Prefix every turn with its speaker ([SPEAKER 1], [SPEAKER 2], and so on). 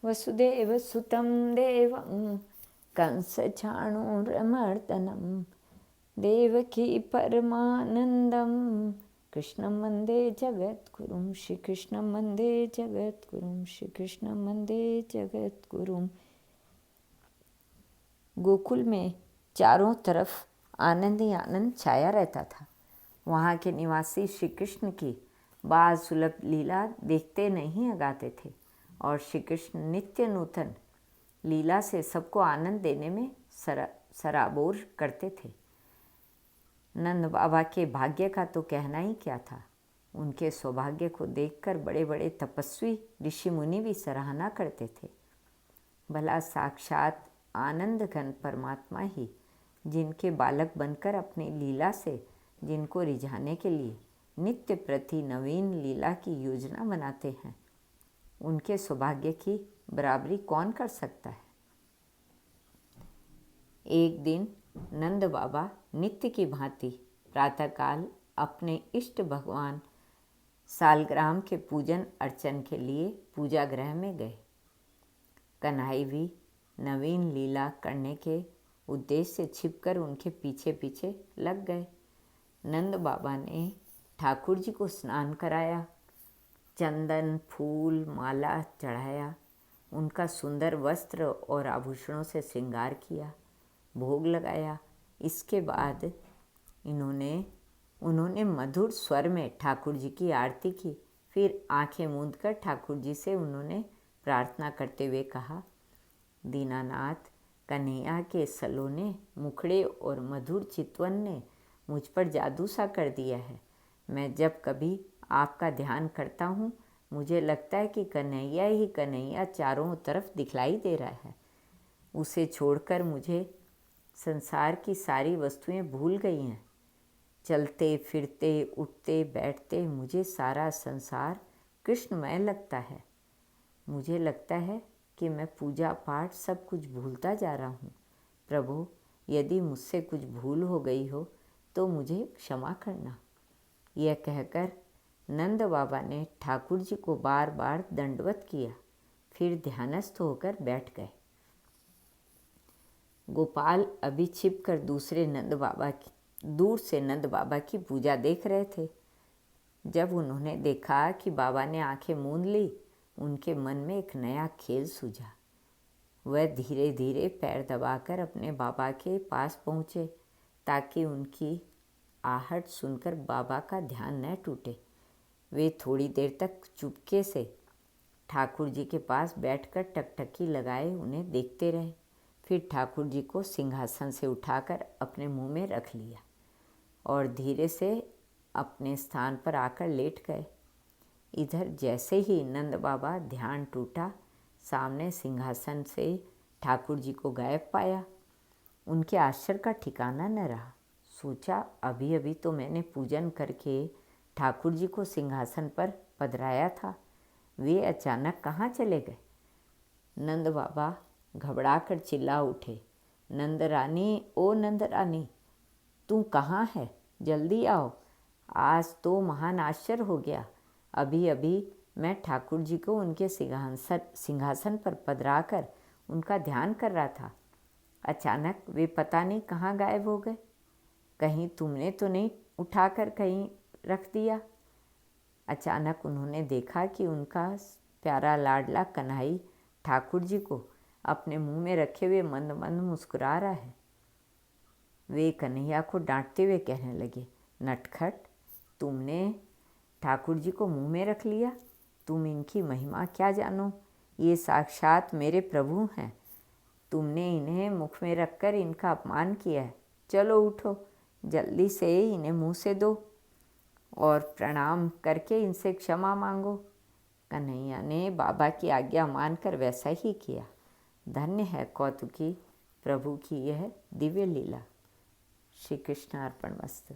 [SPEAKER 1] वसुदेवसुतं देवं कंसचाणूरमर्दनं देवकी परमानन्दं कृष्णं वन्दे जगद्गुरुं श्रीकृष्णं वन्दे जगद्गुरुं श्रीकृष्णं वन्दे जगद्गुरुं। गोकुल में चारों तरफ आनंद ही आनंद छाया रहता था। वहाँ के निवासी श्री कृष्ण की बाल सुलभ लीला देखते नहीं अगाते थे और श्री कृष्ण नित्य नूतन लीला से सबको आनंद देने में सराबोर करते थे। नंद बाबा के भाग्य का तो कहना ही क्या था। उनके सौभाग्य को देखकर बड़े बड़े तपस्वी ऋषि मुनि भी सराहना करते थे। भला साक्षात आनंद घन परमात्मा ही जिनके बालक बनकर अपनी लीला से जिनको रिझाने के लिए नित्य प्रति नवीन लीला की योजना बनाते हैं, उनके सौभाग्य की बराबरी कौन कर सकता है। एक दिन नंद बाबा नित्य की भांति प्रातःकाल अपने इष्ट भगवान सालग्राम के पूजन अर्चन के लिए पूजा गृह में गए। कन्हई भी नवीन लीला करने के उद्देश्य से छिपकर उनके पीछे पीछे लग गए। नंद बाबा ने ठाकुर जी को स्नान कराया, चंदन फूल माला चढ़ाया, उनका सुंदर वस्त्र और आभूषणों से श्रृंगार किया, भोग लगाया। इसके बाद उन्होंने मधुर स्वर में ठाकुर जी की आरती की। फिर आंखें मूंदकर ठाकुर जी से उन्होंने प्रार्थना करते हुए कहा, दीनानाथ, कन्हैया के सलोने मुखड़े और मधुर चितवन ने मुझ पर जादू सा कर दिया है। मैं जब कभी आपका ध्यान करता हूँ, मुझे लगता है कि कन्हैया ही कन्हैया चारों तरफ दिखलाई दे रहा है। उसे छोड़कर मुझे संसार की सारी वस्तुएं भूल गई हैं। चलते फिरते उठते बैठते मुझे सारा संसार कृष्णमय लगता है। मुझे लगता है कि मैं पूजा पाठ सब कुछ भूलता जा रहा हूँ। प्रभु, यदि मुझसे कुछ भूल हो गई हो तो मुझे क्षमा करना। यह कहकर नंद बाबा ने ठाकुर जी को बार बार दंडवत किया, फिर ध्यानस्थ होकर बैठ गए। गोपाल अभी छिपकर दूर से नंद बाबा की पूजा देख रहे थे। जब उन्होंने देखा कि बाबा ने आंखें मूंद ली, उनके मन में एक नया खेल सूझा। वह धीरे धीरे पैर दबाकर अपने बाबा के पास पहुँचे ताकि उनकी आहट सुनकर बाबा का ध्यान न टूटे। वे थोड़ी देर तक चुपके से ठाकुर जी के पास बैठकर टकटकी लगाए उन्हें देखते रहे। फिर ठाकुर जी को सिंहासन से उठाकर अपने मुंह में रख लिया और धीरे से अपने स्थान पर आकर लेट गए। इधर जैसे ही नंद बाबा ध्यान टूटा, सामने सिंहासन से ठाकुर जी को गायब पाया। उनके आश्चर्य का ठिकाना न रहा। सोचा, अभी अभी तो मैंने पूजन करके ठाकुर जी को सिंहासन पर पधराया था, वे अचानक कहाँ चले गए। नंद बाबा घबराकर चिल्ला उठे, नंद रानी, ओ नंद रानी, तू कहाँ है? जल्दी आओ, आज तो महान आश्चर्य हो गया। अभी अभी मैं ठाकुर जी को उनके सिंहासन पर पधराकर उनका ध्यान कर रहा था। अचानक वे पता नहीं कहाँ गायब हो गए। कहीं तुमने तो नहीं उठाकर कहीं रख दिया? अचानक उन्होंने देखा कि उनका प्यारा लाडला कन्हई ठाकुर जी को अपने मुंह में रखे हुए मंद मंद मुस्कुरा रहा है। वे कन्हैया को डांटते हुए कहने लगे, नटखट, तुमने ठाकुर जी को मुंह में रख लिया। तुम इनकी महिमा क्या जानो, ये साक्षात मेरे प्रभु हैं। तुमने इन्हें मुख में रखकर इनका अपमान किया है। चलो उठो, जल्दी से इन्हें मुंह से दो और प्रणाम करके इनसे क्षमा मांगो। कन्हैया ने बाबा की आज्ञा मानकर वैसा ही किया। धन्य है कौतुकी प्रभु की यह दिव्य लीला। श्री कृष्ण अर्पणमस्तु।